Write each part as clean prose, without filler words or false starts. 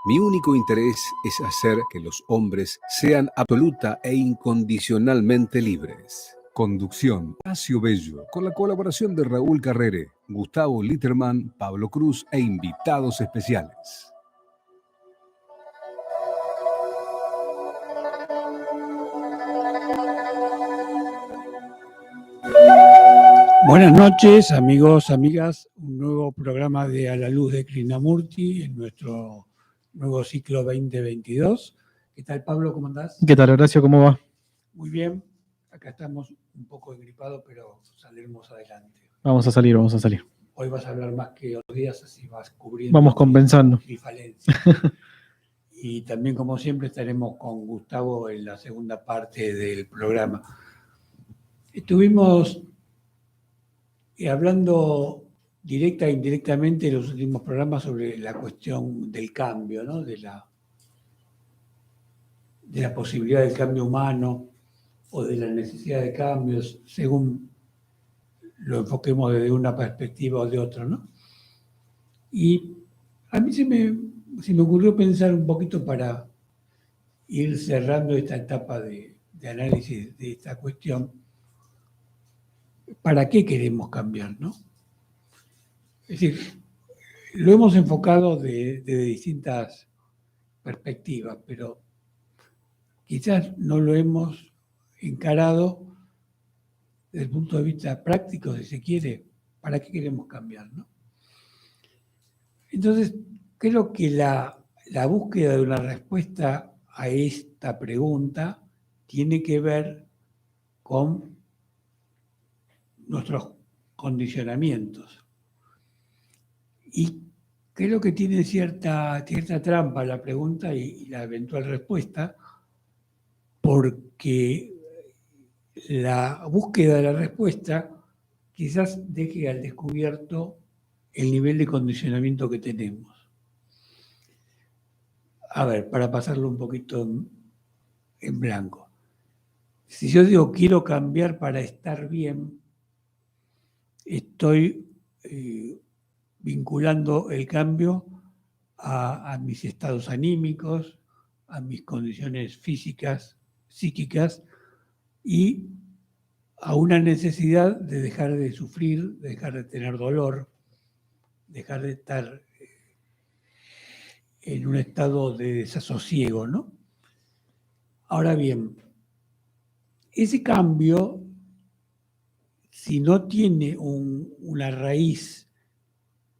Mi único interés es hacer que los hombres sean absoluta e incondicionalmente libres. Conducción, Horacio Bello, con la colaboración de Raúl Carrere, Gustavo Litterman, Pablo Cruz e invitados especiales. Buenas noches, amigos, amigas. Un nuevo programa de A la Luz de Krishnamurti en nuestro nuevo ciclo 2022. ¿Qué tal, Pablo? ¿Cómo andás? ¿Qué tal, Horacio? ¿Cómo va? Muy bien. Acá estamos un poco engripados, pero saldremos adelante. Vamos a salir. Hoy vas a hablar más que otros días, así vas cubriendo. Vamos compensando. Mi falencia. Y también, como siempre, estaremos con Gustavo en la segunda parte del programa. Estuvimos hablando directa e indirectamente en los últimos programas sobre la cuestión del cambio, ¿no? de la posibilidad del cambio humano o de la necesidad de cambios, según lo enfoquemos desde una perspectiva o de otra, ¿no? Y a mí se me ocurrió pensar un poquito para ir cerrando esta etapa de análisis de esta cuestión. ¿Para qué queremos cambiar, no? Es decir, lo hemos enfocado desde distintas perspectivas, pero quizás no lo hemos encarado desde el punto de vista práctico, si se quiere, ¿para qué queremos cambiar, no? Entonces, creo que la búsqueda de una respuesta a esta pregunta tiene que ver con nuestros condicionamientos. Y creo que tiene cierta trampa la pregunta y la eventual respuesta, porque la búsqueda de la respuesta quizás deje al descubierto el nivel de condicionamiento que tenemos. A ver, para pasarlo un poquito en blanco. Si yo digo quiero cambiar para estar bien, estoy vinculando el cambio a mis estados anímicos, a mis condiciones físicas, psíquicas y a una necesidad de dejar de sufrir, de dejar de tener dolor, dejar de estar en un estado de desasosiego, ¿no? Ahora bien, ese cambio, si no tiene una raíz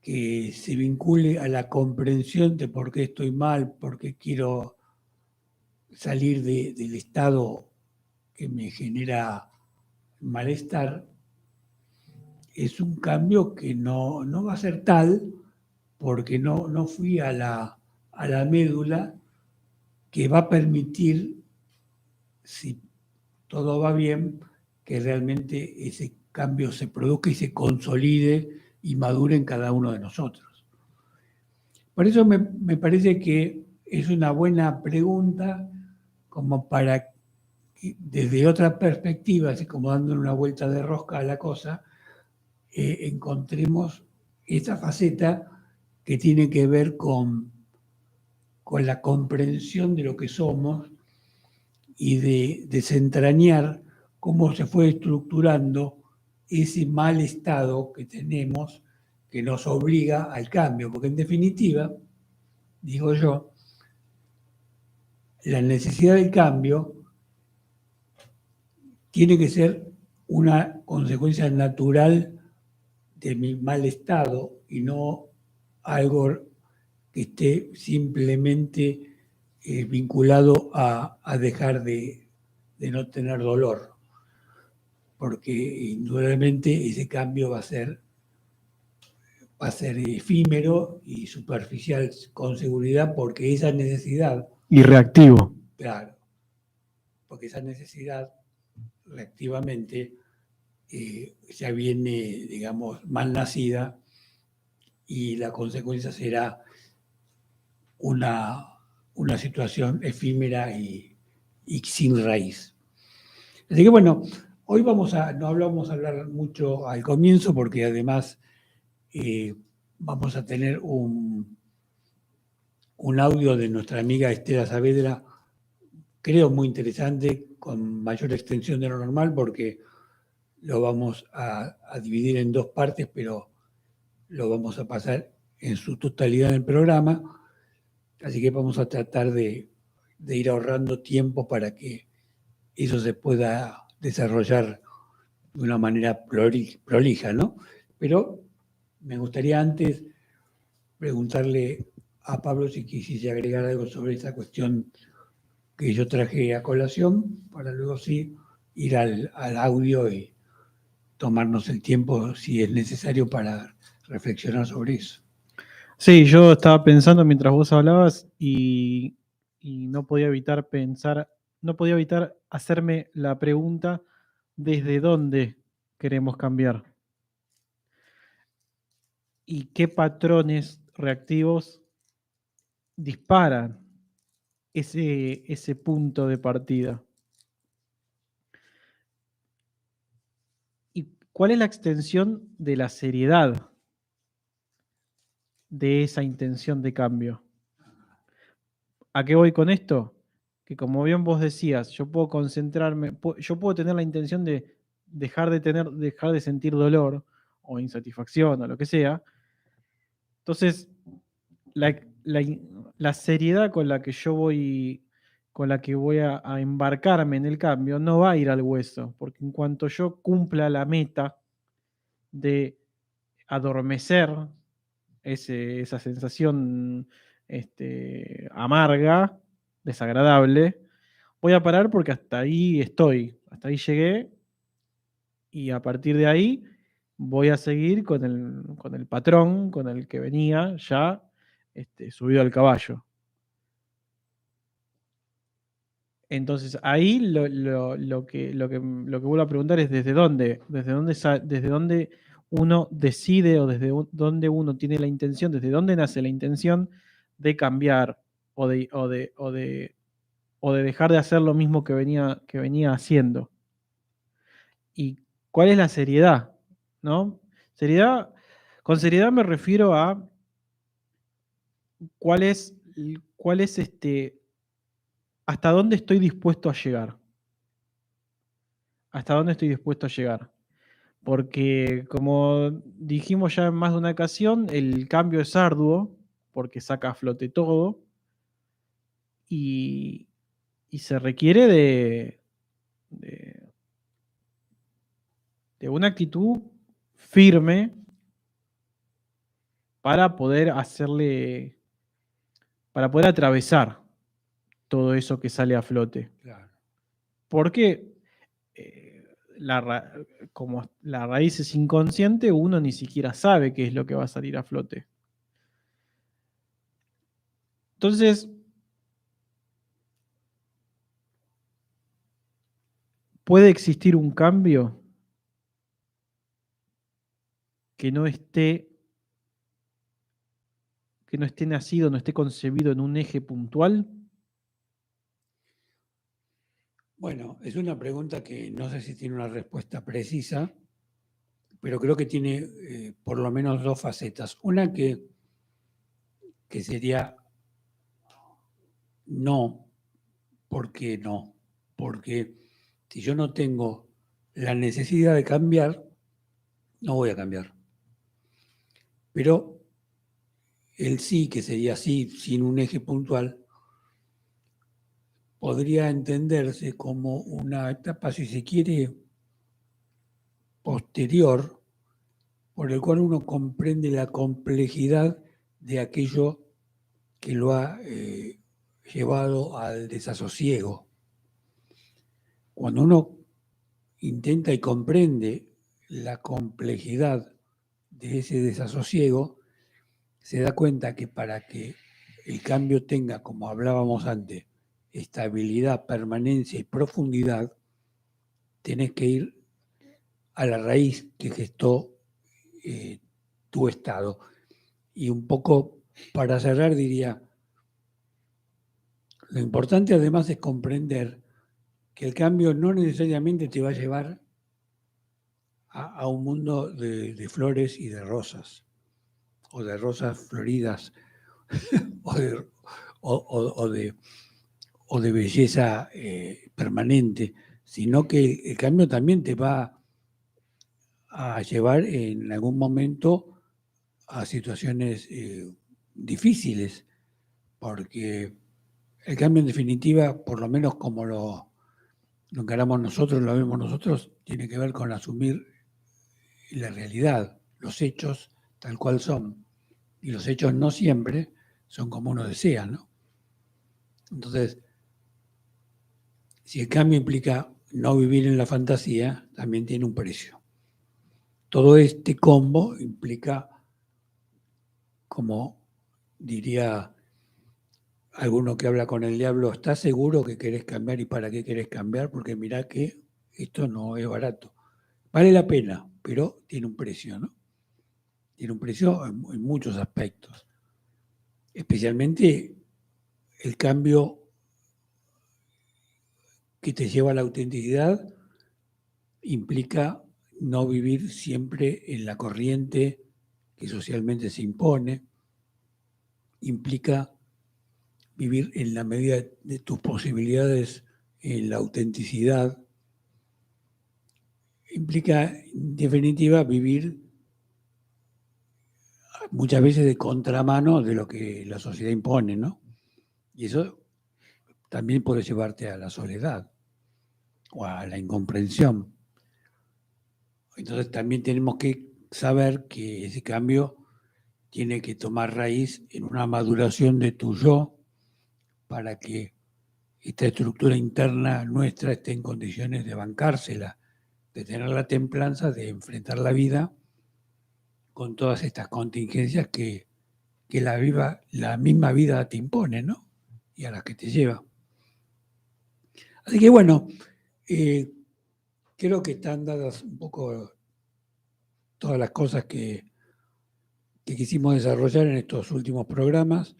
que se vincule a la comprensión de por qué estoy mal, por qué quiero salir del estado que me genera malestar, es un cambio que no va a ser tal porque no fui a la médula que va a permitir, si todo va bien, que realmente ese cambio se produzca y se consolide y madure en cada uno de nosotros. Por eso me parece que es una buena pregunta como para que desde otra perspectiva, así como dándole una vuelta de rosca a la cosa, encontremos esa faceta que tiene que ver con la comprensión de lo que somos y de desentrañar cómo se fue estructurando ese mal estado que tenemos que nos obliga al cambio, porque en definitiva, digo yo, la necesidad del cambio tiene que ser una consecuencia natural de mi mal estado y no algo que esté simplemente vinculado a dejar de no tener dolor, porque indudablemente ese cambio va a ser efímero y superficial con seguridad, porque esa necesidad... Y reactivo. Claro, porque esa necesidad reactivamente ya viene, digamos, mal nacida y la consecuencia será una situación efímera y sin raíz. Así que bueno, hoy no vamos a hablar mucho al comienzo porque además vamos a tener un audio de nuestra amiga Estela Saavedra, creo muy interesante, con mayor extensión de lo normal, porque lo vamos a dividir en 2 partes, pero lo vamos a pasar en su totalidad en el programa. Así que vamos a tratar de ir ahorrando tiempo para que eso se pueda desarrollar de una manera prolija, ¿no? Pero me gustaría antes preguntarle a Pablo si quisiese agregar algo sobre esa cuestión que yo traje a colación, para luego sí ir al audio y tomarnos el tiempo si es necesario para reflexionar sobre eso. Sí, yo estaba pensando mientras vos hablabas y no podía evitar no podía evitar hacerme la pregunta desde dónde queremos cambiar y qué patrones reactivos disparan ese punto de partida. ¿Y cuál es la extensión de la seriedad de esa intención de cambio? ¿A qué voy con esto? Que como bien vos decías, yo puedo concentrarme, yo puedo tener la intención de dejar de sentir dolor o insatisfacción o lo que sea. Entonces, la, la- la seriedad con la que voy a embarcarme en el cambio no va a ir al hueso, porque en cuanto yo cumpla la meta de adormecer esa sensación amarga, desagradable, voy a parar porque hasta ahí estoy, hasta ahí llegué y a partir de ahí voy a seguir con el patrón con el que venía ya subido al caballo. Entonces ahí lo que vuelvo a preguntar es desde dónde uno decide o dónde uno tiene la intención, desde dónde nace la intención de cambiar o de dejar de hacer lo mismo que venía haciendo. ¿Y cuál es la seriedad? ¿No? Con seriedad me refiero a cuál es hasta dónde estoy dispuesto a llegar. Hasta dónde estoy dispuesto a llegar. Porque como dijimos ya en más de una ocasión, el cambio es arduo, porque saca a flote todo, y se requiere de una actitud firme para poder para poder atravesar todo eso que sale a flote. Claro. Porque como la raíz es inconsciente, uno ni siquiera sabe qué es lo que va a salir a flote. Entonces, ¿puede existir un cambio que no esté nacido, no esté concebido en un eje puntual? Bueno, es una pregunta que no sé si tiene una respuesta precisa, pero creo que tiene por lo menos 2 facetas. Una que sería no. ¿Por qué no? Porque si yo no tengo la necesidad de cambiar, no voy a cambiar. Pero el sí, que sería sí sin un eje puntual, podría entenderse como una etapa, si se quiere, posterior, por el cual uno comprende la complejidad de aquello que lo ha llevado al desasosiego. Cuando uno intenta y comprende la complejidad de ese desasosiego, se da cuenta que para que el cambio tenga, como hablábamos antes, estabilidad, permanencia y profundidad, tenés que ir a la raíz que gestó tu estado. Y un poco para cerrar diría, lo importante además es comprender que el cambio no necesariamente te va a llevar a un mundo de flores y de rosas, o de rosas floridas o de belleza permanente, sino que el cambio también te va a llevar en algún momento a situaciones difíciles, porque el cambio en definitiva, por lo menos como lo encaramos nosotros, lo vemos nosotros, tiene que ver con asumir la realidad, los hechos tal cual son. Y los hechos no siempre son como uno desea, ¿no? Entonces, si el cambio implica no vivir en la fantasía, también tiene un precio. Todo este combo implica, como diría alguno que habla con el diablo, ¿estás seguro que querés cambiar y para qué querés cambiar? Porque mirá que esto no es barato. Vale la pena, pero tiene un precio, ¿no? Tiene un precio en muchos aspectos. Especialmente el cambio que te lleva a la autenticidad implica no vivir siempre en la corriente que socialmente se impone, implica vivir en la medida de tus posibilidades en la autenticidad, implica en definitiva vivir muchas veces de contramano de lo que la sociedad impone, ¿no? Y eso también puede llevarte a la soledad o a la incomprensión. Entonces también tenemos que saber que ese cambio tiene que tomar raíz en una maduración de tu yo para que esta estructura interna nuestra esté en condiciones de bancársela, de tener la templanza, de enfrentar la vida con todas estas contingencias que la misma vida te impone, ¿no? Y a las que te lleva. Así que bueno, creo que están dadas un poco todas las cosas que quisimos desarrollar en estos últimos programas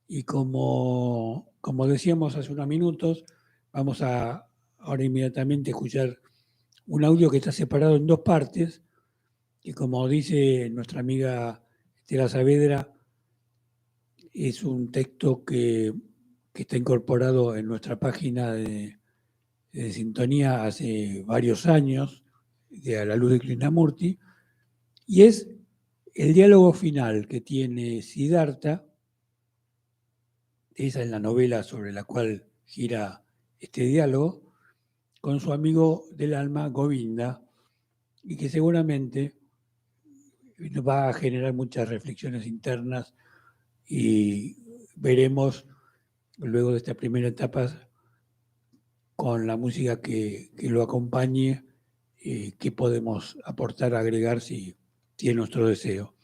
y como decíamos hace unos minutos, vamos a ahora inmediatamente escuchar un audio que está separado en dos partes, que como dice nuestra amiga Estela Saavedra, es un texto que está incorporado en nuestra página de Sintonía hace varios años, de A la luz de Krishnamurti, y es el diálogo final que tiene Siddhartha. Esa es la novela sobre la cual gira este diálogo, con su amigo del alma, Govinda, y que seguramente va a generar muchas reflexiones internas y veremos luego de esta primera etapa con la música que lo acompañe qué podemos aportar, agregar si es nuestro deseo.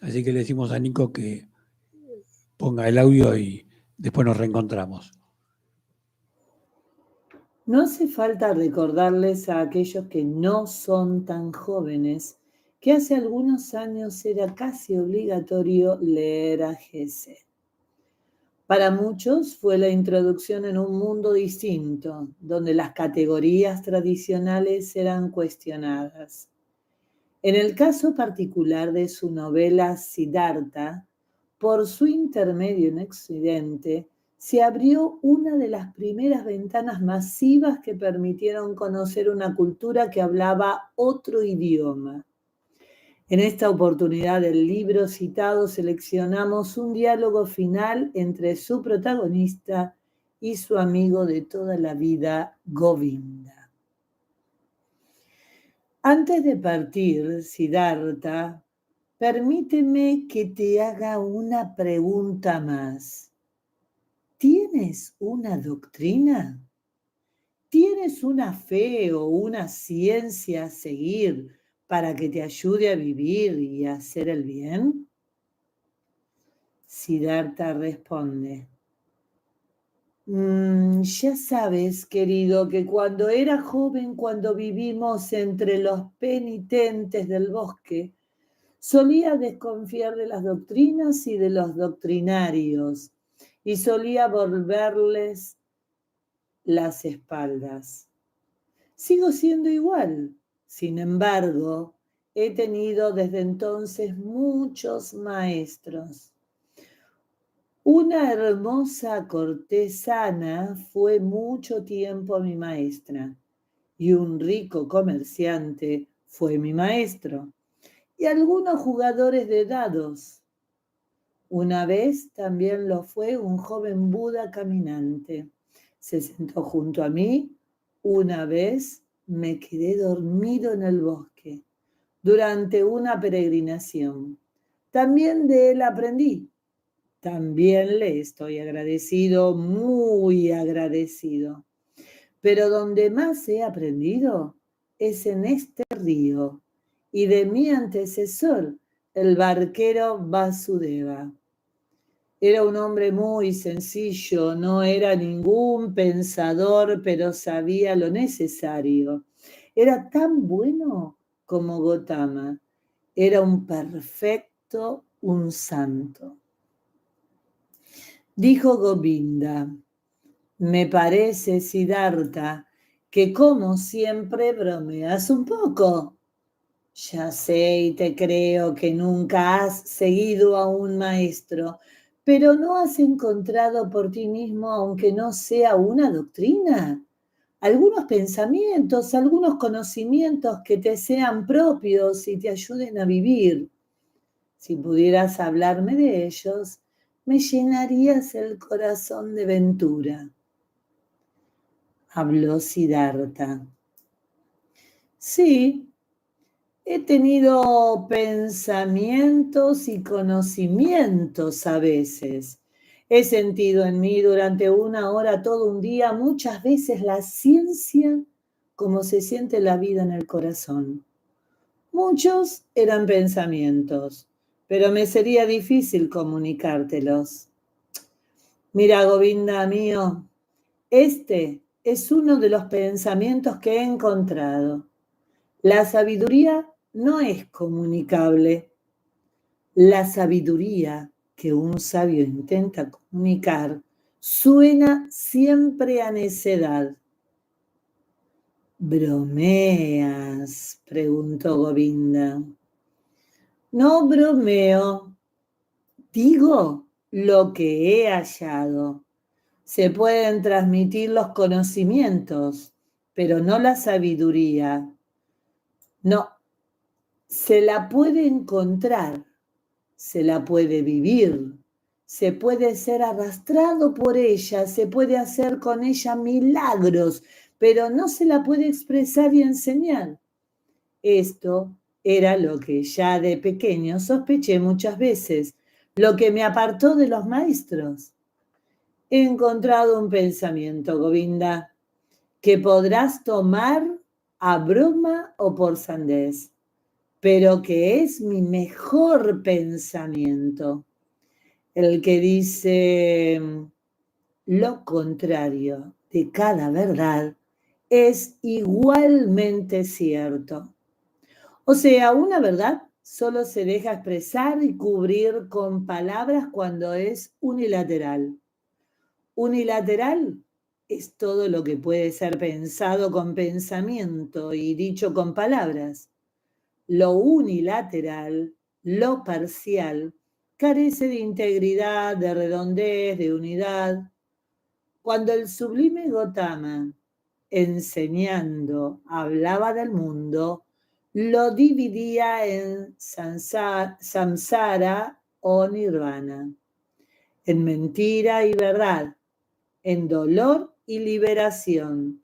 Así que le decimos a Nico que ponga el audio y después nos reencontramos. No hace falta recordarles a aquellos que no son tan jóvenes que hace algunos años era casi obligatorio leer a Hesse. Para muchos fue la introducción en un mundo distinto, donde las categorías tradicionales eran cuestionadas. En el caso particular de su novela Siddhartha, por su intermedio en Occidente, se abrió una de las primeras ventanas masivas que permitieron conocer una cultura que hablaba otro idioma. En esta oportunidad del libro citado seleccionamos un diálogo final entre su protagonista y su amigo de toda la vida, Govinda. Antes de partir, Siddhartha, permíteme que te haga una pregunta más. ¿Tienes una doctrina? ¿Tienes una fe o una ciencia a seguir para que te ayude a vivir y a hacer el bien? Siddhartha responde, ya sabes, querido, que cuando era joven, cuando vivimos entre los penitentes del bosque, solía desconfiar de las doctrinas y de los doctrinarios, y solía volverles las espaldas. Sigo siendo igual. Sin embargo, he tenido desde entonces muchos maestros. Una hermosa cortesana fue mucho tiempo mi maestra, y un rico comerciante fue mi maestro, y algunos jugadores de dados. Una vez también lo fue un joven Buda caminante. Se sentó junto a mí. Una vez me quedé dormido en el bosque durante una peregrinación. También de él aprendí. También le estoy agradecido, muy agradecido. Pero donde más he aprendido es en este río y de mi antecesor, el barquero Vasudeva. Era un hombre muy sencillo, no era ningún pensador, pero sabía lo necesario. Era tan bueno como Gotama. Era un perfecto, un santo. Dijo Govinda, me parece, Siddhartha, que como siempre bromeas un poco. Ya sé y te creo que nunca has seguido a un maestro, pero ¿no has encontrado por ti mismo, aunque no sea una doctrina, algunos pensamientos, algunos conocimientos que te sean propios y te ayuden a vivir? Si pudieras hablarme de ellos, me llenarías el corazón de ventura. Habló Siddhartha. Sí, he tenido pensamientos y conocimientos a veces. He sentido en mí durante una hora todo un día, muchas veces la ciencia como se siente la vida en el corazón. Muchos eran pensamientos, pero me sería difícil comunicártelos. Mira, Govinda mío, este es uno de los pensamientos que he encontrado. La sabiduría no es comunicable. La sabiduría que un sabio intenta comunicar suena siempre a necedad. ¿Bromeas?, preguntó Govinda. No bromeo, digo lo que he hallado. Se pueden transmitir los conocimientos, pero no la sabiduría. No, se la puede encontrar, se la puede vivir, se puede ser arrastrado por ella, se puede hacer con ella milagros, pero no se la puede expresar y enseñar. Esto era lo que ya de pequeño sospeché muchas veces, lo que me apartó de los maestros. He encontrado un pensamiento, Govinda, que podrás tomar a broma o por sandez, pero que es mi mejor pensamiento, el que dice lo contrario de cada verdad es igualmente cierto. O sea, una verdad solo se deja expresar y cubrir con palabras cuando es unilateral. Unilateral es todo lo que puede ser pensado con pensamiento y dicho con palabras. Lo unilateral, lo parcial, carece de integridad, de redondez, de unidad. Cuando el sublime Gotama, enseñando, hablaba del mundo, lo dividía en samsara o nirvana, en mentira y verdad, en dolor y liberación.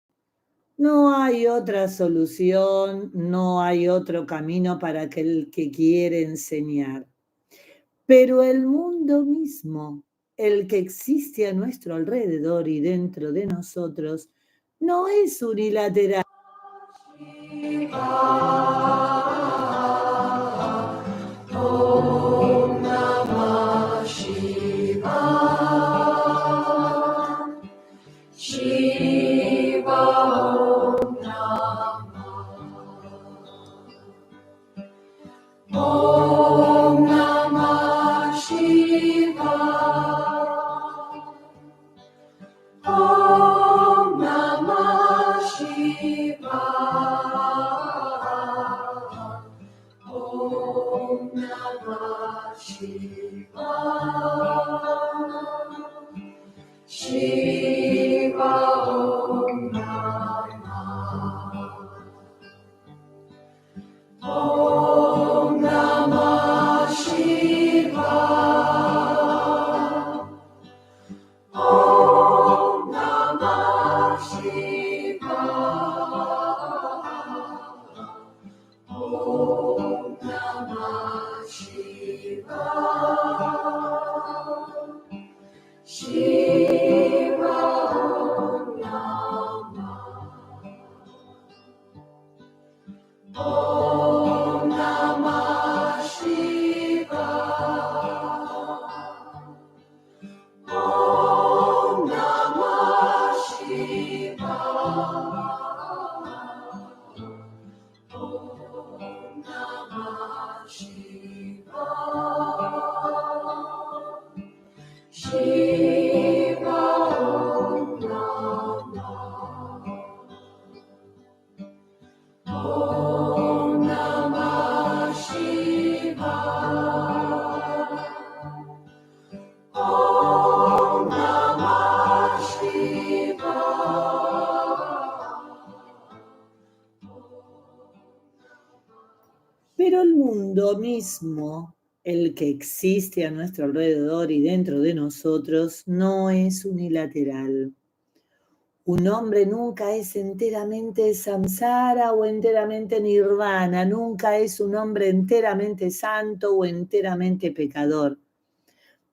No hay otra solución, no hay otro camino para aquel que quiere enseñar. Pero el mundo mismo, el que existe a nuestro alrededor y dentro de nosotros, no es unilateral. Om Namah Shivaya. Shiva Om Namah. Om Namah Shivaya. Om Namah Shivaya. Shiva Om Namah. Om Namah Shivaya. Om Namah Shivaya. Om Namah Shivaya. Shiva Om Namah. Om Namah Shivaya. Om Namah Shivaya. Om Namah Shivaya. Shiva Om Namah. Om Namah Shivaya. Om Namah Shivaya. Pero el mundo mismo, el que existe a nuestro alrededor y dentro de nosotros, no es unilateral. Un hombre nunca es enteramente samsara o enteramente nirvana, nunca es un hombre enteramente santo o enteramente pecador.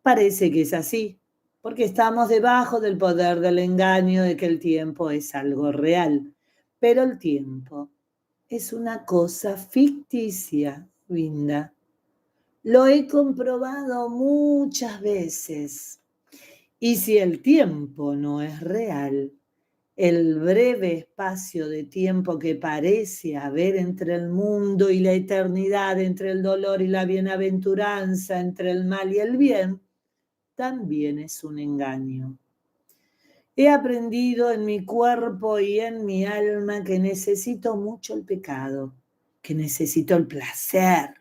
Parece que es así, porque estamos debajo del poder del engaño de que el tiempo es algo real. Pero el tiempo es una cosa ficticia, Vinda. Lo he comprobado muchas veces. Y si el tiempo no es real, el breve espacio de tiempo que parece haber entre el mundo y la eternidad, entre el dolor y la bienaventuranza, entre el mal y el bien, también es un engaño. He aprendido en mi cuerpo y en mi alma que necesito mucho el pecado, que necesito el placer,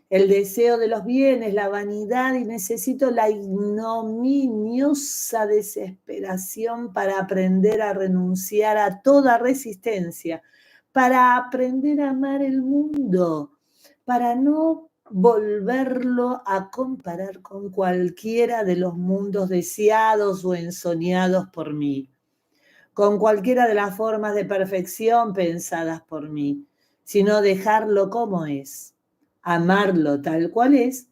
el deseo de los bienes, la vanidad, y necesito la ignominiosa desesperación para aprender a renunciar a toda resistencia, para aprender a amar el mundo, para no volverlo a comparar con cualquiera de los mundos deseados o ensoñados por mí, con cualquiera de las formas de perfección pensadas por mí, sino dejarlo como es, amarlo tal cual es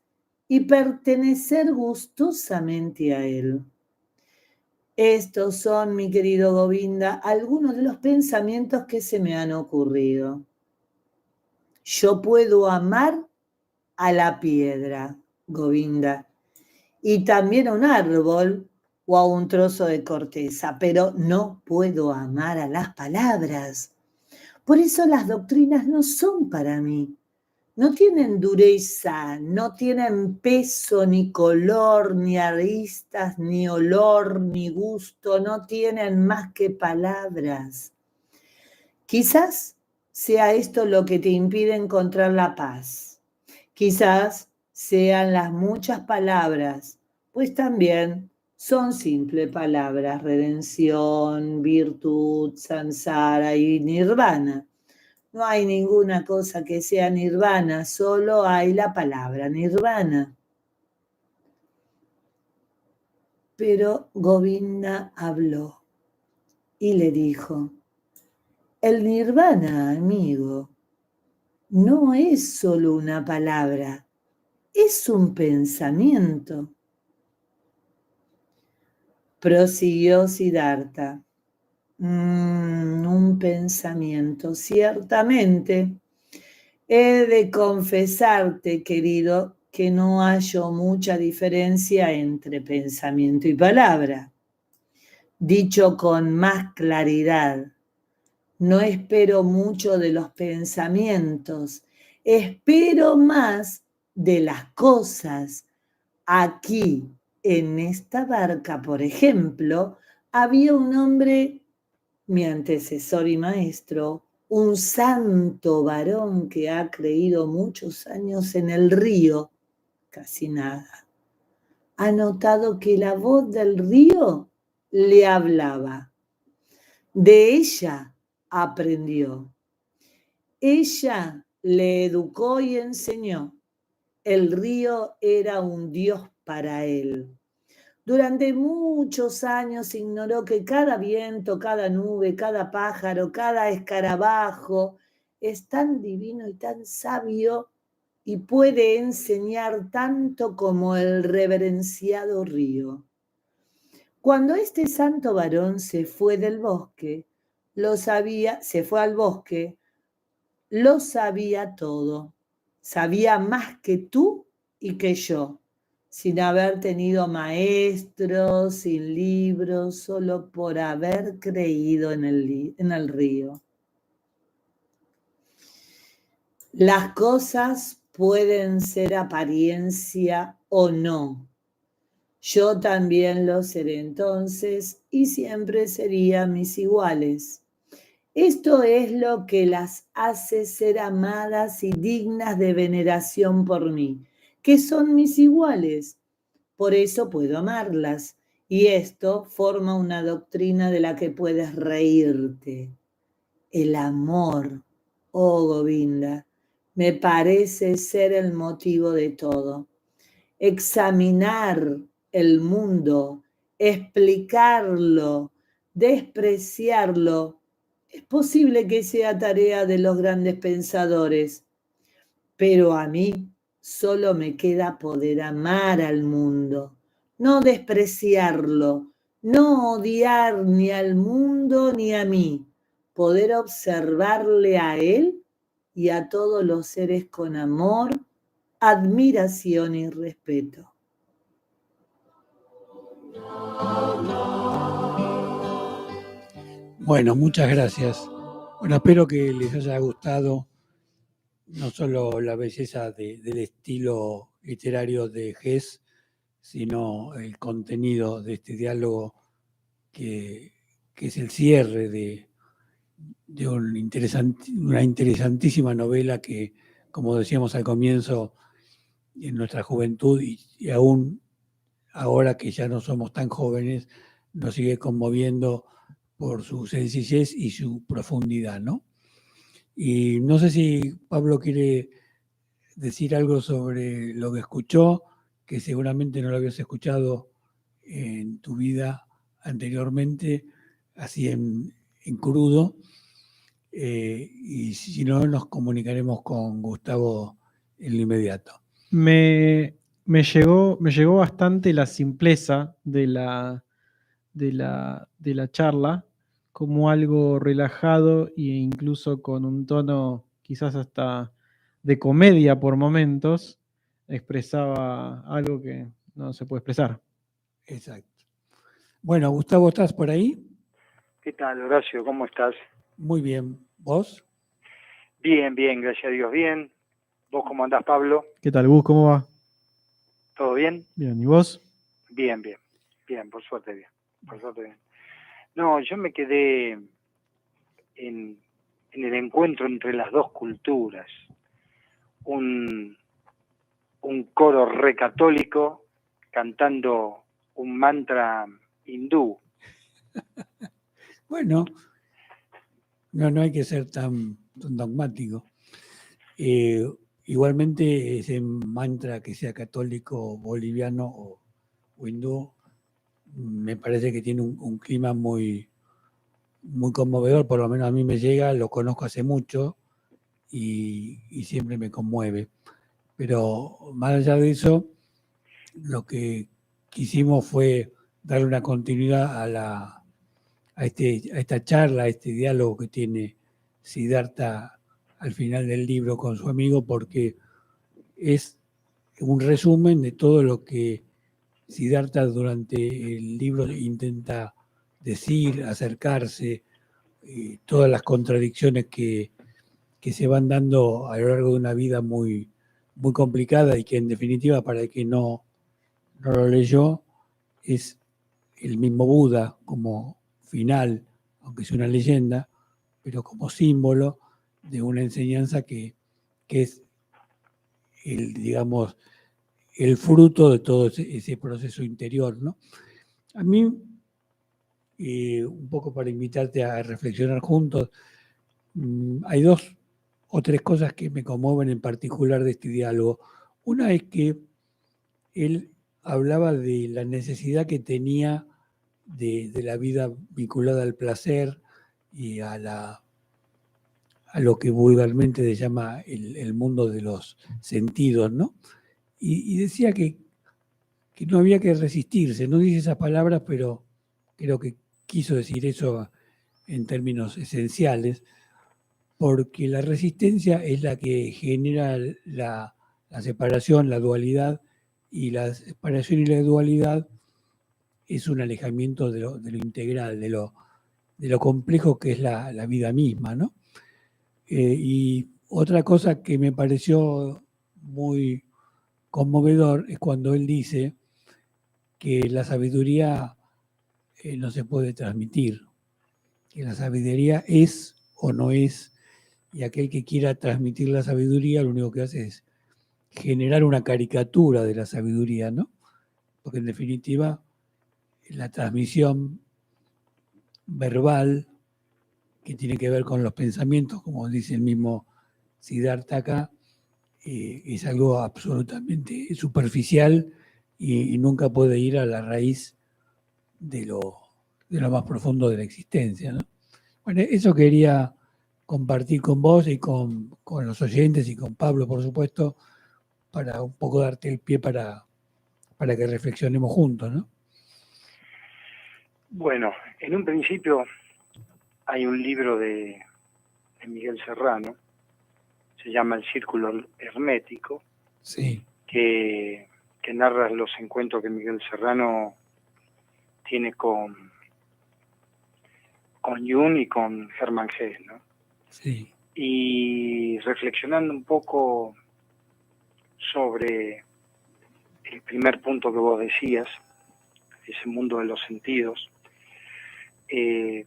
y pertenecer gustosamente a él. Estos son, mi querido Govinda, algunos de los pensamientos que se me han ocurrido. Yo puedo amar a la piedra, Govinda, y también a un árbol o a un trozo de corteza, pero no puedo amar a las palabras. Por eso las doctrinas no son para mí. No tienen dureza, no tienen peso, ni color, ni aristas, ni olor, ni gusto, no tienen más que palabras. Quizás sea esto lo que te impide encontrar la paz. Quizás sean las muchas palabras, pues también son simples palabras: redención, virtud, samsara y nirvana. No hay ninguna cosa que sea nirvana, solo hay la palabra nirvana. Pero Govinda habló y le dijo: el nirvana, amigo, no es solo una palabra, es un pensamiento. Prosiguió Siddhartha. Un pensamiento, ciertamente. He de confesarte, querido, que no hallo mucha diferencia entre pensamiento y palabra. Dicho con más claridad, no espero mucho de los pensamientos, espero más de las cosas. Aquí, en esta barca, por ejemplo, había un hombre, mi antecesor y maestro, un santo varón que ha creído muchos años en el río, casi nada. Ha notado que la voz del río le hablaba. De ella aprendió. Ella le educó y enseñó. El río era un dios para él. Durante muchos años ignoró que cada viento, cada nube, cada pájaro, cada escarabajo es tan divino y tan sabio y puede enseñar tanto como el reverenciado río. Cuando este santo varón se fue del bosque, se fue al bosque, lo sabía todo. Sabía más que tú y que yo, sin haber tenido maestros, sin libros, solo por haber creído en el río. Las cosas pueden ser apariencia o no. Yo también lo seré entonces y siempre serían mis iguales. Esto es lo que las hace ser amadas y dignas de veneración por mí, que son mis iguales. Por eso puedo amarlas. Y esto forma una doctrina de la que puedes reírte. El amor, oh Govinda, me parece ser el motivo de todo. Examinar el mundo, explicarlo, despreciarlo, es posible que sea tarea de los grandes pensadores, pero a mí solo me queda poder amar al mundo, no despreciarlo, no odiar ni al mundo ni a mí, poder observarle a él y a todos los seres con amor, admiración y respeto. Bueno, muchas gracias. Bueno, espero que les haya gustado no solo la belleza del estilo literario de Hess, sino el contenido de este diálogo que es el cierre de una interesantísima novela que, como decíamos al comienzo, en nuestra juventud y aún ahora que ya no somos tan jóvenes, nos sigue conmoviendo por su sencillez y su profundidad, ¿no? Y no sé si Pablo quiere decir algo sobre lo que escuchó, que seguramente no lo habías escuchado en tu vida anteriormente, así en crudo. Y si no, nos comunicaremos con Gustavo en lo inmediato. Me llegó bastante la simpleza de la charla, como algo relajado e incluso con un tono quizás hasta de comedia por momentos, expresaba algo que no se puede expresar. Exacto. Bueno, Gustavo, ¿estás por ahí? ¿Qué tal, Horacio? ¿Cómo estás? Muy bien. ¿Vos? Bien, bien, gracias a Dios, bien. ¿Vos cómo andás, Pablo? ¿Qué tal, Gus? ¿Cómo va? ¿Todo bien? Bien, ¿y vos? Bien, bien. Bien, por suerte bien. Por suerte bien. No, yo me quedé en el encuentro entre las dos culturas. Un coro recatólico cantando un mantra hindú. Bueno, no hay que ser tan dogmático. Igualmente, ese mantra que sea católico, boliviano o hindú, me parece que tiene un clima muy, muy conmovedor, por lo menos a mí me llega, lo conozco hace mucho y siempre me conmueve. Pero más allá de eso, lo que quisimos fue darle una continuidad a esta charla, a este diálogo que tiene Siddhartha al final del libro con su amigo, porque es un resumen de todo lo que Siddhartha durante el libro intenta decir, acercarse, todas las contradicciones que se van dando a lo largo de una vida muy, muy complicada y que en definitiva, para el que no lo leyó, es el mismo Buda como final, aunque es una leyenda, pero como símbolo de una enseñanza que es digamos, el fruto de todo ese proceso interior, ¿no? A mí un poco para invitarte a reflexionar juntos. Hay 2 o 3 cosas que me conmueven en particular de este diálogo. Una es que él hablaba de la necesidad que tenía de la vida vinculada al placer y a lo que vulgarmente se llama el mundo de los sentidos, ¿no? Y decía que no había que resistirse. No dice esas palabras, pero creo que quiso decir eso en términos esenciales, porque la resistencia es la que genera la separación, la dualidad, y la separación y la dualidad es un alejamiento de lo integral, de lo complejo que es la vida misma, ¿no? Y otra cosa que me pareció muy conmovedor es cuando él dice que la sabiduría no se puede transmitir, que la sabiduría es o no es, y aquel que quiera transmitir la sabiduría lo único que hace es generar una caricatura de la sabiduría, ¿no? Porque en definitiva la transmisión verbal que tiene que ver con los pensamientos, como dice el mismo Siddhartha acá, es algo absolutamente superficial y nunca puede ir a la raíz de lo más profundo de la existencia, ¿no? Bueno, eso quería compartir con vos y con los oyentes y con Pablo, por supuesto, para un poco darte el pie para que reflexionemos juntos, ¿no? Bueno, en un principio hay un libro de Miguel Serrano, se llama El Círculo Hermético, Sí, que narra los encuentros que Miguel Serrano tiene con Jung y con Hermann Hesse, ¿no? sí, Y reflexionando un poco sobre el primer punto que vos decías, ese mundo de los sentidos,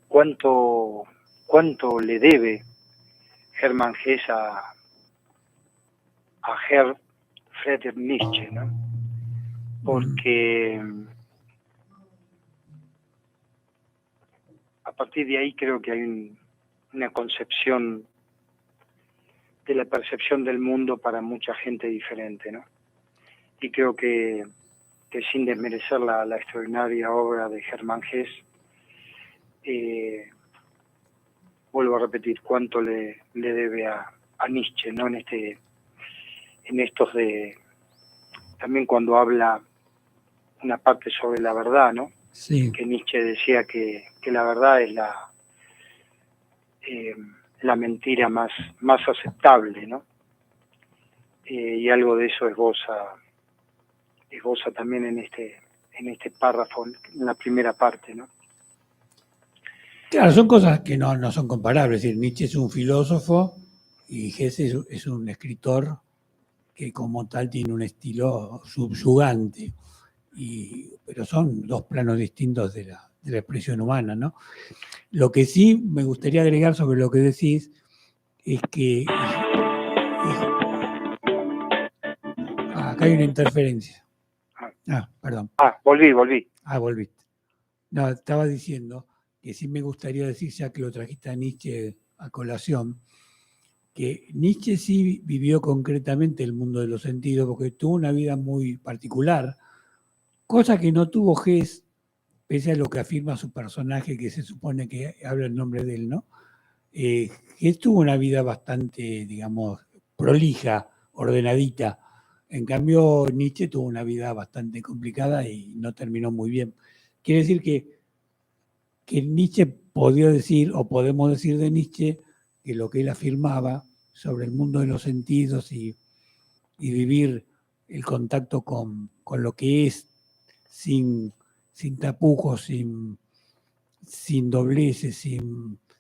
cuánto le debe Hermann Hesse a Friedrich Nietzsche, ¿no? Porque a partir de ahí creo que hay una concepción de la percepción del mundo para mucha gente diferente, ¿no? Y creo que sin desmerecer la extraordinaria obra de Hermann Hesse, vuelvo a repetir cuánto le debe a Nietzsche, ¿no? En estos de, también cuando habla una parte sobre la verdad, ¿no? sí. Que Nietzsche decía que la verdad es la mentira más aceptable, ¿no? Y algo de eso esboza también en este párrafo, en la primera parte, ¿no? Claro, son cosas que no son comparables. Es decir, Nietzsche es un filósofo y Hesse es un escritor que como tal tiene un estilo subyugante, pero son 2 planos distintos de la expresión humana, ¿no? Lo que sí me gustaría agregar sobre lo que decís es que acá hay una interferencia. Perdón. Volví. Volviste. No, estaba diciendo que sí me gustaría decir, ya que lo trajiste a Nietzsche a colación, que Nietzsche sí vivió concretamente el mundo de los sentidos porque tuvo una vida muy particular, cosa que no tuvo Hesse, pese a lo que afirma su personaje, que se supone que habla en nombre de él, ¿no? Hesse tuvo una vida bastante, digamos, prolija, ordenadita. En cambio, Nietzsche tuvo una vida bastante complicada y no terminó muy bien. Quiere decir que Nietzsche podía decir, o podemos decir de Nietzsche, que lo que él afirmaba sobre el mundo de los sentidos y vivir el contacto con lo que es sin tapujos, sin dobleces,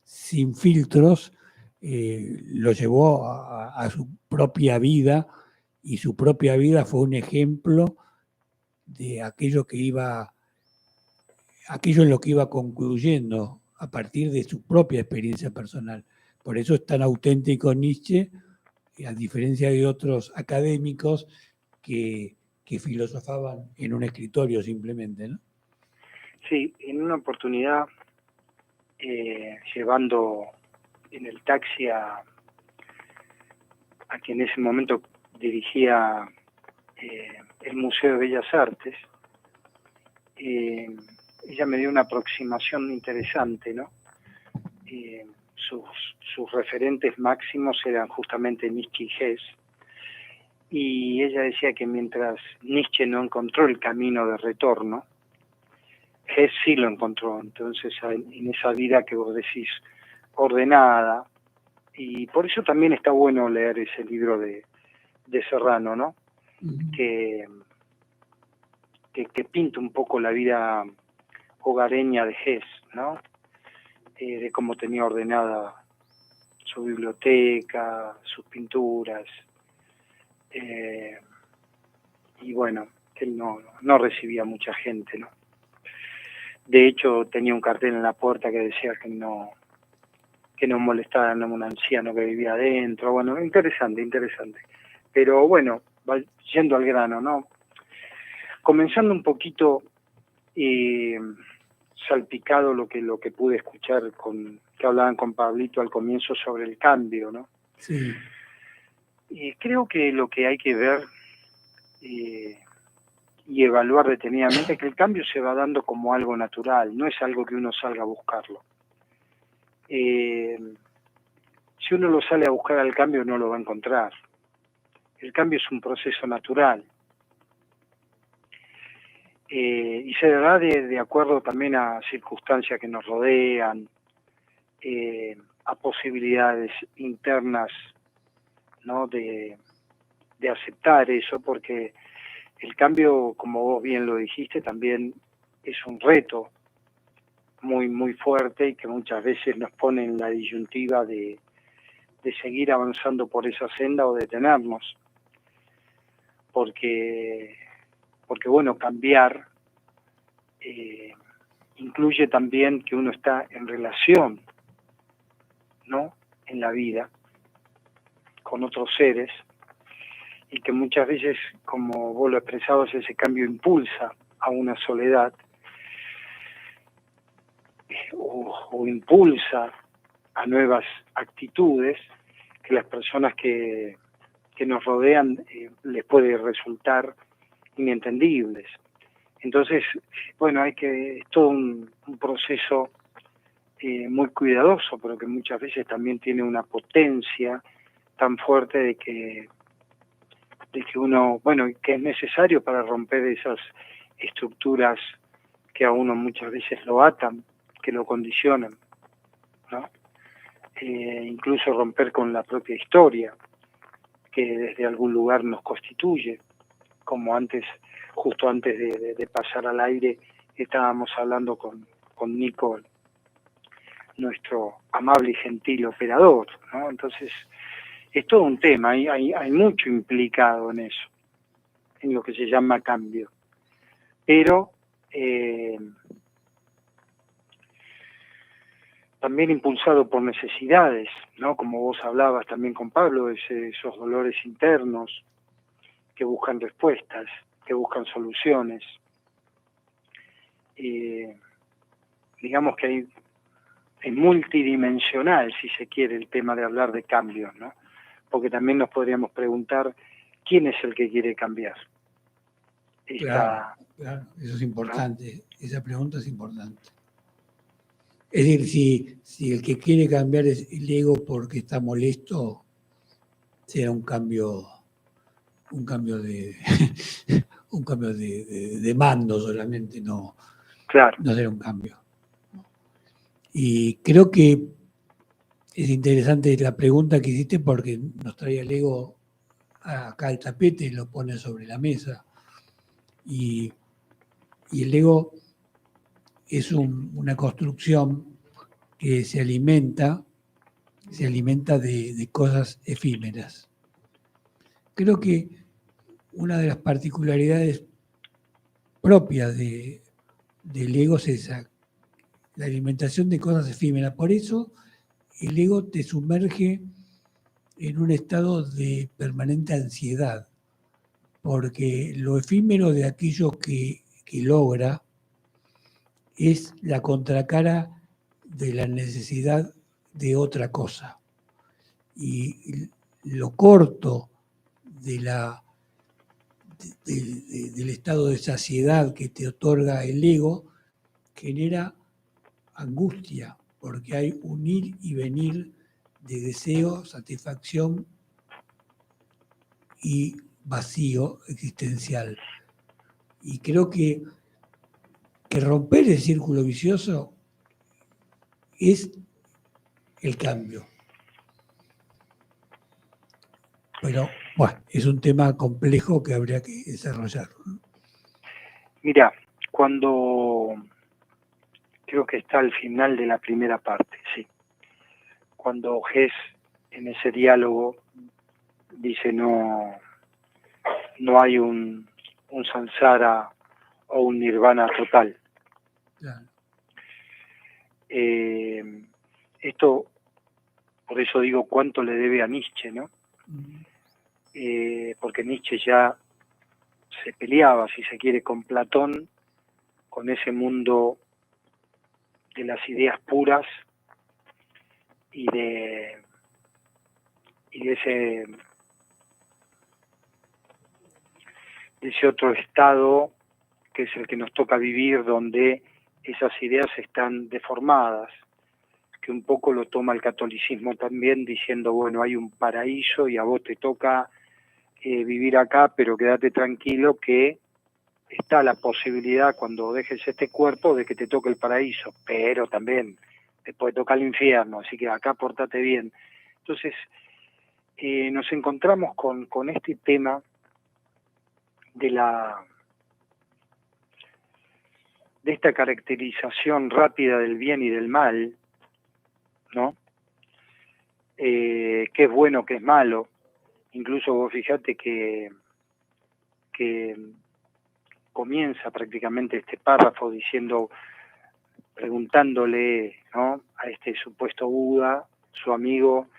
sin filtros, lo llevó a su propia vida, y su propia vida fue un ejemplo de aquello en lo que iba concluyendo a partir de su propia experiencia personal. Por eso es tan auténtico Nietzsche, a diferencia de otros académicos que filosofaban en un escritorio simplemente, ¿no? Sí, en una oportunidad, llevando en el taxi a quien en ese momento dirigía el Museo de Bellas Artes, ella me dio una aproximación interesante, ¿no? Sus referentes máximos eran justamente Nietzsche y Hess, y ella decía que mientras Nietzsche no encontró el camino de retorno, Hess sí lo encontró. Entonces, en esa vida que vos decís, ordenada, y por eso también está bueno leer ese libro de Serrano, ¿no? Que pinta un poco la vida hogareña de Hess, ¿no? De cómo tenía ordenada su biblioteca, sus pinturas, y bueno, que él no recibía mucha gente, ¿no? De hecho, tenía un cartel en la puerta que decía que no molestaran a un anciano que vivía adentro. Bueno, interesante. Pero bueno, yendo al grano, ¿no? Comenzando un poquito salpicado lo que pude escuchar que hablaban con Pablito al comienzo sobre el cambio, ¿no? Sí. Creo que lo que hay que ver y evaluar detenidamente es que el cambio se va dando como algo natural, no es algo que uno salga a buscarlo. Si uno lo sale a buscar al cambio, no lo va a encontrar. El cambio es un proceso natural. Y se dará de acuerdo también a circunstancias que nos rodean, a posibilidades internas, ¿no? de aceptar eso, porque el cambio, como vos bien lo dijiste, también es un reto muy, muy fuerte y que muchas veces nos pone en la disyuntiva de seguir avanzando por esa senda o detenernos. Porque bueno, cambiar incluye también que uno está en relación, ¿no? En la vida con otros seres, y que muchas veces, como vos lo expresabas, ese cambio impulsa a una soledad o impulsa a nuevas actitudes que las personas que nos rodean les puede resultar inentendibles. Entonces, bueno, es todo un proceso muy cuidadoso, pero que muchas veces también tiene una potencia tan fuerte de que uno, bueno, que es necesario para romper esas estructuras que a uno muchas veces lo atan, que lo condicionan, ¿no? Incluso romper con la propia historia, que desde algún lugar nos constituye, como justo antes de pasar al aire, estábamos hablando con Nico, nuestro amable y gentil operador, ¿no? Entonces, es todo un tema, hay mucho implicado en eso, en lo que se llama cambio. Pero también impulsado por necesidades, ¿no? Como vos hablabas también con Pablo, esos dolores internos que buscan respuestas, que buscan soluciones. Digamos que es multidimensional, si se quiere, el tema de hablar de cambios, ¿no? Porque también nos podríamos preguntar quién es el que quiere cambiar. Claro, eso es importante, ¿no? Esa pregunta es importante. Es decir, si el que quiere cambiar es el ego porque está molesto, será un cambio de un cambio de mando solamente, no, claro. No será un cambio. Y creo que es interesante la pregunta que hiciste porque nos trae el ego acá al tapete y lo pone sobre la mesa. Y el ego es una construcción que se alimenta de cosas efímeras. Creo que una de las particularidades propias del ego es esa, la alimentación de cosas efímeras. Por eso el ego te sumerge en un estado de permanente ansiedad, porque lo efímero de aquello que logra es la contracara de la necesidad de otra cosa. Y lo corto del estado de saciedad que te otorga el ego genera angustia, porque hay un ir y venir de deseo, satisfacción y vacío existencial. Y creo que romper el círculo vicioso es el cambio. Pero, bueno, es un tema complejo que habría que desarrollar. Mira, cuando creo que está al final de la primera parte, sí. Cuando Hess en ese diálogo dice no hay un samsara o un nirvana total. Claro. Esto, por eso digo cuánto le debe a Nietzsche, ¿no? Porque Nietzsche ya se peleaba, si se quiere, con Platón, con ese mundo de las ideas puras y de ese otro estado que es el que nos toca vivir, donde esas ideas están deformadas, que un poco lo toma el catolicismo también, diciendo, bueno, hay un paraíso y a vos te toca vivir acá, pero quédate tranquilo que está la posibilidad cuando dejes este cuerpo de que te toque el paraíso, pero también te puede tocar el infierno, así que acá pórtate bien. Entonces, nos encontramos con este tema de esta caracterización rápida del bien y del mal, ¿no? Qué es bueno, qué es malo. Incluso vos fijate que comienza prácticamente este párrafo diciendo, preguntándole, ¿no?, a este supuesto Buda, su amigo,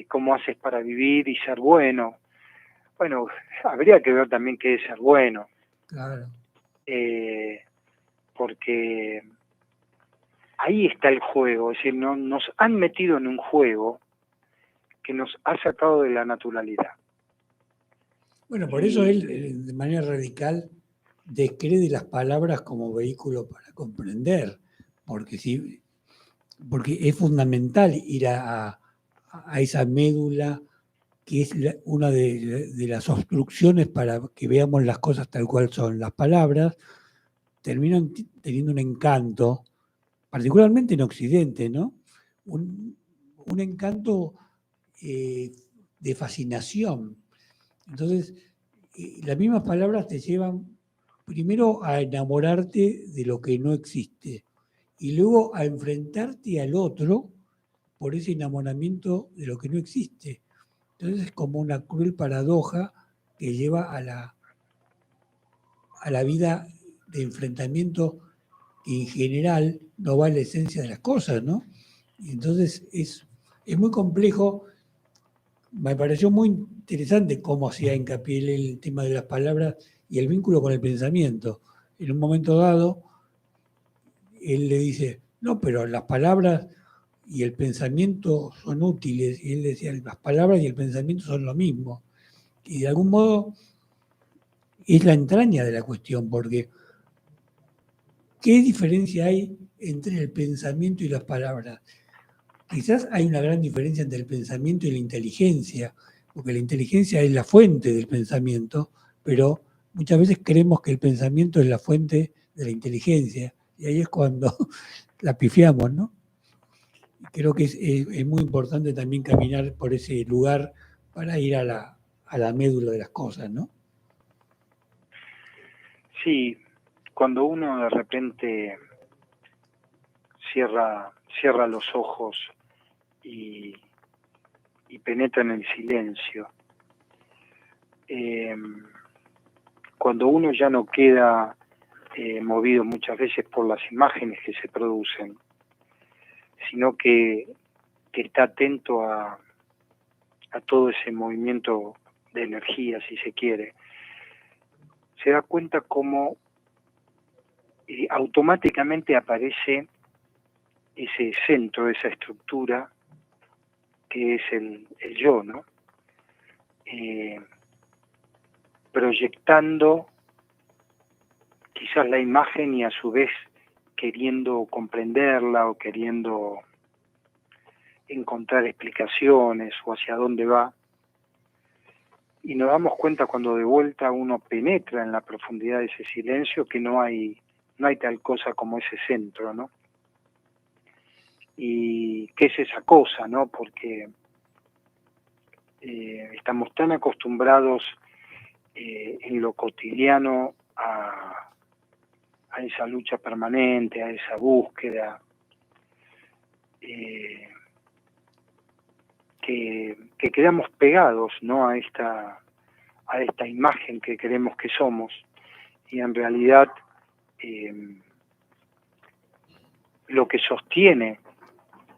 ¿cómo haces para vivir y ser bueno? Bueno, habría que ver también qué es ser bueno. Claro. Porque ahí está el juego, es decir, nos han metido en un juego que nos ha sacado de la naturalidad. Bueno, por eso él, de manera radical, descree las palabras como vehículo para comprender, porque es fundamental ir a esa médula que es una de las obstrucciones para que veamos las cosas tal cual son. Las palabras terminan teniendo un encanto, particularmente en Occidente, ¿no? Un encanto de fascinación. Entonces, las mismas palabras te llevan primero a enamorarte de lo que no existe y luego a enfrentarte al otro por ese enamoramiento de lo que no existe. Entonces es como una cruel paradoja que lleva a la vida de enfrentamiento que en general no va a la esencia de las cosas, ¿no? Y entonces es muy complejo. Me pareció muy interesante cómo hacía hincapié el tema de las palabras y el vínculo con el pensamiento. En un momento dado, él le dice, no, pero las palabras y el pensamiento son útiles. Y él decía, las palabras y el pensamiento son lo mismo. Y de algún modo es la entraña de la cuestión, porque ¿qué diferencia hay entre el pensamiento y las palabras? Quizás hay una gran diferencia entre el pensamiento y la inteligencia, porque la inteligencia es la fuente del pensamiento, pero muchas veces creemos que el pensamiento es la fuente de la inteligencia, y ahí es cuando la pifiamos, ¿no? Creo que es muy importante también caminar por ese lugar para ir a la médula de las cosas, ¿no? Sí, cuando uno de repente cierra los ojos y penetra en el silencio, cuando uno ya no queda movido muchas veces por las imágenes que se producen, sino que está atento a todo ese movimiento de energía, si se quiere, se da cuenta cómo automáticamente aparece ese centro, esa estructura que es el yo, ¿no? Proyectando quizás la imagen y a su vez queriendo comprenderla o queriendo encontrar explicaciones o hacia dónde va. Y nos damos cuenta cuando de vuelta uno penetra en la profundidad de ese silencio que no hay tal cosa como ese centro, ¿no? Y qué es esa cosa, ¿no? Porque estamos tan acostumbrados en lo cotidiano a esa lucha permanente, a esa búsqueda, que quedamos pegados, ¿no? a esta imagen que creemos que somos, y en realidad lo que sostiene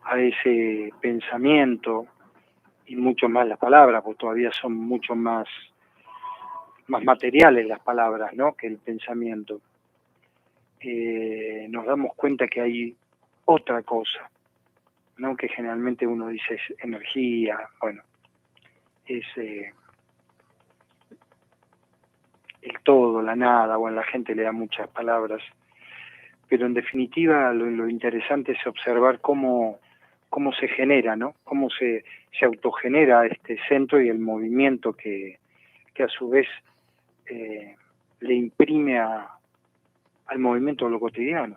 a ese pensamiento, y mucho más las palabras, porque todavía son mucho más materiales las palabras, ¿no? que el pensamiento, nos damos cuenta que hay otra cosa, ¿no? que generalmente uno dice es energía, bueno, es el todo, la nada, bueno, la gente le da muchas palabras, pero en definitiva lo interesante es observar cómo se genera, ¿no? Cómo se autogenera este centro y el movimiento que a su vez le imprime al movimiento de lo cotidiano.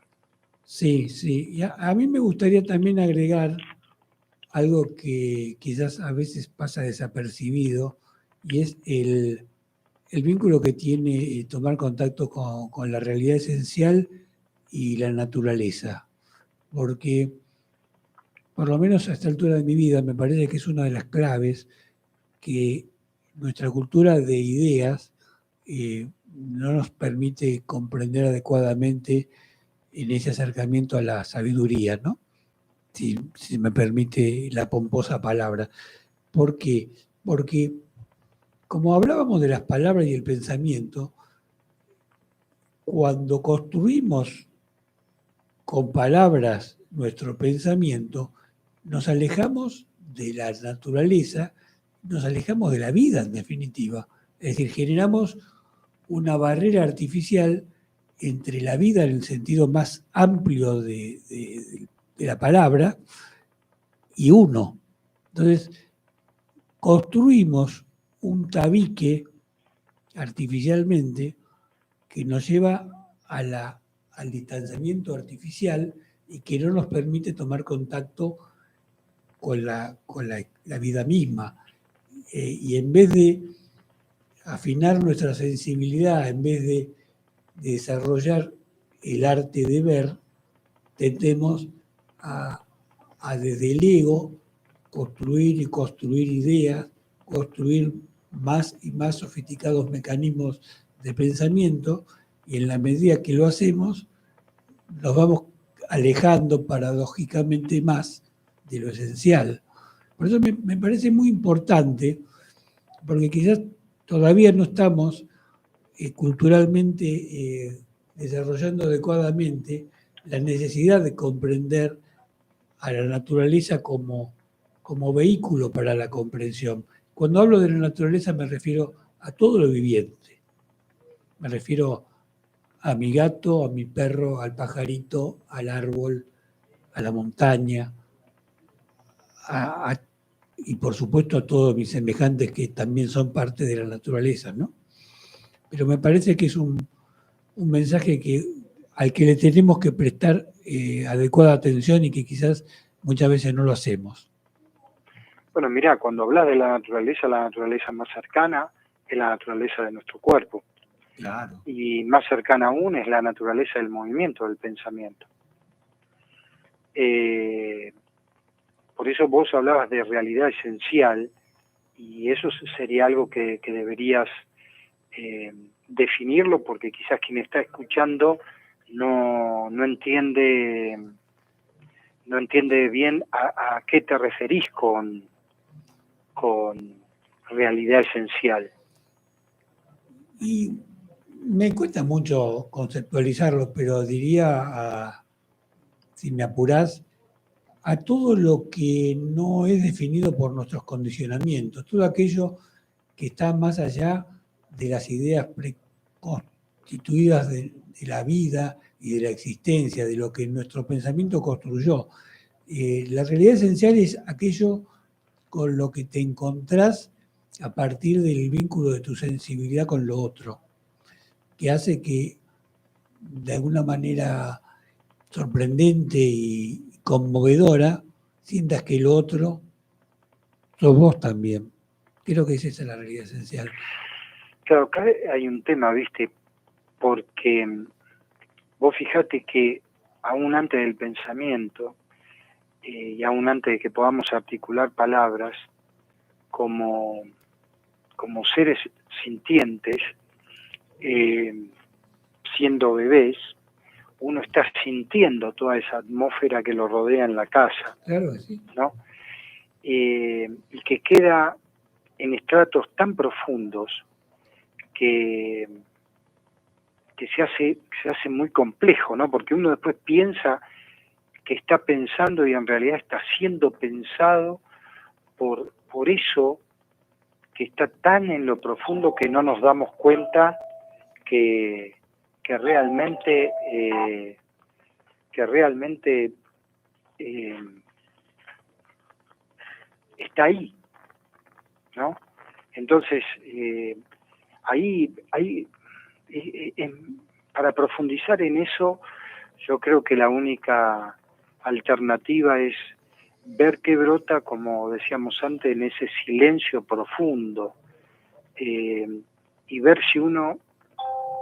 Sí, sí. Y a mí me gustaría también agregar algo que quizás a veces pasa desapercibido, y es el vínculo que tiene tomar contacto con la realidad esencial y la naturaleza. Porque, por lo menos a esta altura de mi vida, me parece que es una de las claves que nuestra cultura de ideas no nos permite comprender adecuadamente en ese acercamiento a la sabiduría, ¿no? Si me permite la pomposa palabra. ¿Por qué? Porque como hablábamos de las palabras y el pensamiento, cuando construimos con palabras nuestro pensamiento, nos alejamos de la naturaleza, nos alejamos de la vida en definitiva. Es decir, generamos una barrera artificial entre la vida en el sentido más amplio de la palabra y uno. Entonces, construimos un tabique artificialmente que nos lleva al distanciamiento artificial y que no nos permite tomar contacto con la vida misma. Y en vez de afinar nuestra sensibilidad, en vez de desarrollar el arte de ver, tendemos a desde el ego construir y construir ideas, construir más y más sofisticados mecanismos de pensamiento, y en la medida que lo hacemos, nos vamos alejando paradójicamente más de lo esencial. Por eso me parece muy importante, porque quizás todavía no estamos culturalmente desarrollando adecuadamente la necesidad de comprender a la naturaleza como vehículo para la comprensión. Cuando hablo de la naturaleza me refiero a todo lo viviente. Me refiero a mi gato, a mi perro, al pajarito, al árbol, a la montaña, y por supuesto a todos mis semejantes que también son parte de la naturaleza, ¿no? Pero me parece que es un mensaje al que le tenemos que prestar adecuada atención y que quizás muchas veces no lo hacemos. Bueno, mirá, cuando hablas de la naturaleza más cercana es la naturaleza de nuestro cuerpo. Claro. Y más cercana aún es la naturaleza del movimiento, del pensamiento. Por eso vos hablabas de realidad esencial, y eso sería algo que deberías definirlo, porque quizás quien está escuchando no entiende bien a qué te referís con realidad esencial. Y Me cuesta mucho conceptualizarlo, pero diría, si me apurás, a todo lo que no es definido por nuestros condicionamientos, todo aquello que está más allá de las ideas preconstituidas de la vida y de la existencia, de lo que nuestro pensamiento construyó. La realidad esencial es aquello con lo que te encontrás a partir del vínculo de tu sensibilidad con lo otro, que hace que de alguna manera sorprendente y conmovedora sientas que lo otro sos vos también. Creo que esa es la realidad esencial. Claro, acá hay un tema, ¿viste? Porque vos fijate que aún antes del pensamiento y aún antes de que podamos articular palabras como seres sintientes, siendo bebés, uno está sintiendo toda esa atmósfera que lo rodea en la casa, Claro que sí. ¿no? Y que queda en estratos tan profundos que se hace muy complejo, ¿no? Porque uno después piensa que está pensando y en realidad está siendo pensado por eso que está tan en lo profundo que no nos damos cuenta que realmente está ahí, ¿no? Entonces, ahí para profundizar en eso, yo creo que la única alternativa es ver qué brota, como decíamos antes, en ese silencio profundo, y ver si uno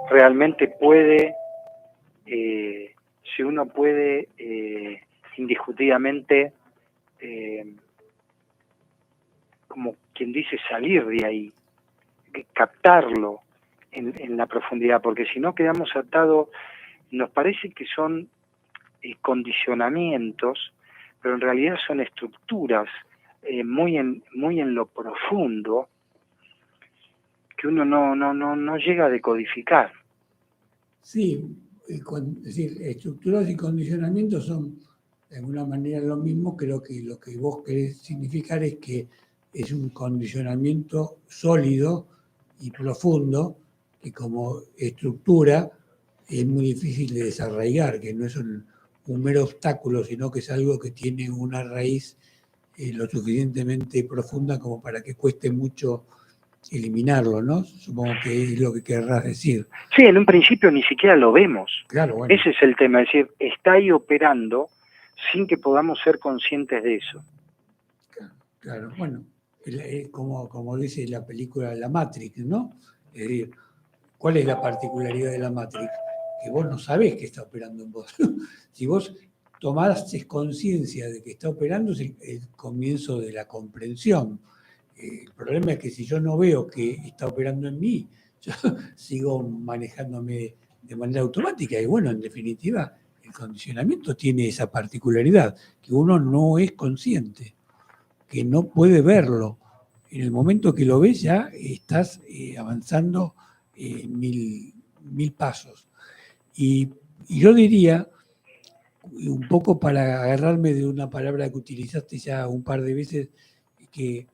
realmente puede, indiscutidamente, como quien dice, salir de ahí, captarlo en la profundidad, porque si no quedamos atados, nos parece que son condicionamientos, pero en realidad son estructuras muy en lo profundo que uno no llega a decodificar. Sí, es decir, estructuras y condicionamientos son de alguna manera lo mismo. Creo que lo que vos querés significar es que es un condicionamiento sólido y profundo que como estructura es muy difícil de desarraigar, que no es un mero obstáculo, sino que es algo que tiene una raíz lo suficientemente profunda como para que cueste mucho eliminarlo, ¿no? Supongo que es lo que querrás decir. Sí, en un principio ni siquiera lo vemos. Claro, bueno. Ese es el tema, es decir, está ahí operando sin que podamos ser conscientes de eso. Claro, bueno, como dice la película La Matrix, ¿no? Es decir, ¿cuál es la particularidad de la Matrix? Que vos no sabés que está operando en vos. Si vos tomases conciencia de que está operando, es el comienzo de la comprensión. El problema es que si yo no veo que está operando en mí, yo sigo manejándome de manera automática. Y bueno, en definitiva, el condicionamiento tiene esa particularidad, que uno no es consciente, que no puede verlo. En el momento que lo ves ya estás avanzando mil pasos. Y yo diría, un poco para agarrarme de una palabra que utilizaste ya un par de veces, que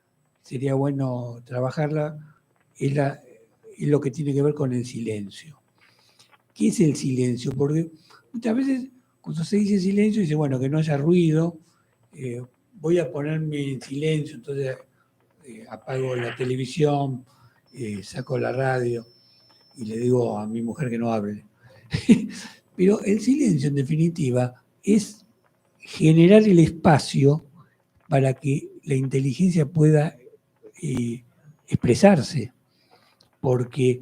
sería bueno trabajarla, es lo que tiene que ver con el silencio. ¿Qué es el silencio? Porque muchas veces cuando se dice silencio, dice, bueno, que no haya ruido, voy a ponerme en silencio, entonces apago la televisión, saco la radio y le digo a mi mujer que no hable. Pero el silencio, en definitiva, es generar el espacio para que la inteligencia pueda expresarse, porque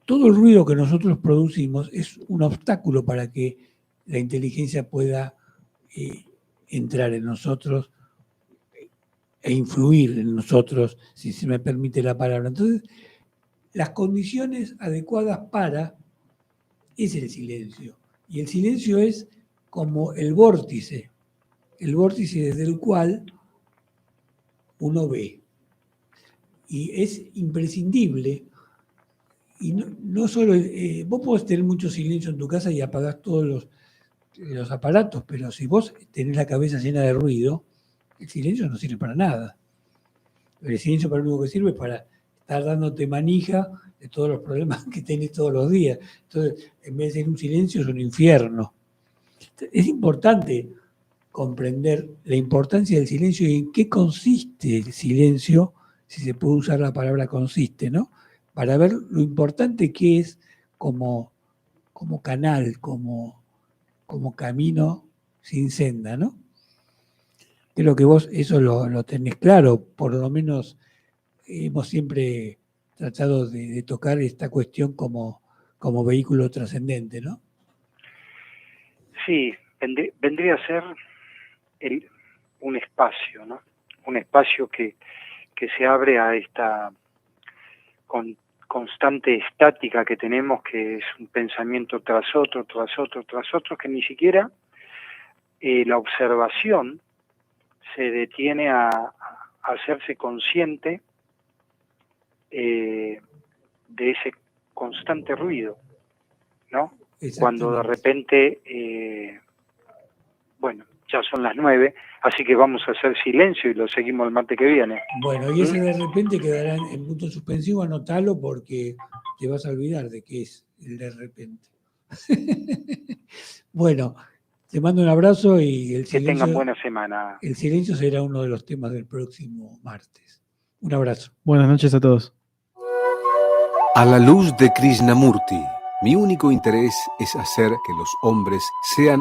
todo el ruido que nosotros producimos es un obstáculo para que la inteligencia pueda entrar en nosotros e influir en nosotros, si se me permite la palabra. Entonces, las condiciones adecuadas para es el silencio. Y el silencio es como el vórtice desde el cual uno ve. Y es imprescindible Y no solo, vos podés tener mucho silencio en tu casa y apagás todos los aparatos, pero si vos tenés la cabeza llena de ruido, el silencio no sirve para nada. El silencio para lo único que sirve es para estar dándote manija de todos los problemas que tenés todos los días. Entonces, en vez de ser un silencio, es un infierno. Es importante comprender la importancia del silencio y en qué consiste el silencio, si se puede usar la palabra consiste, ¿no? Para ver lo importante que es como canal, como camino sin senda, ¿no? Creo que vos eso lo tenés claro, por lo menos hemos siempre tratado de tocar esta cuestión como vehículo trascendente, ¿no? Sí, vendría a ser un espacio, ¿no? Un espacio que se abre a esta constante estática que tenemos, que es un pensamiento tras otro, que ni siquiera la observación se detiene a hacerse consciente de ese constante ruido, ¿no? Cuando de repente, bueno, ya son las 9, así que vamos a hacer silencio y lo seguimos el martes que viene. Bueno, y ese de repente quedará en punto suspensivo, anotalo porque te vas a olvidar de qué es el de repente. Bueno, te mando un abrazo y el Que silencio, tengan buena semana. el silencio será uno de los temas del próximo martes. Un abrazo. Buenas noches a todos. A la luz de Krishnamurti, mi único interés es hacer que los hombres sean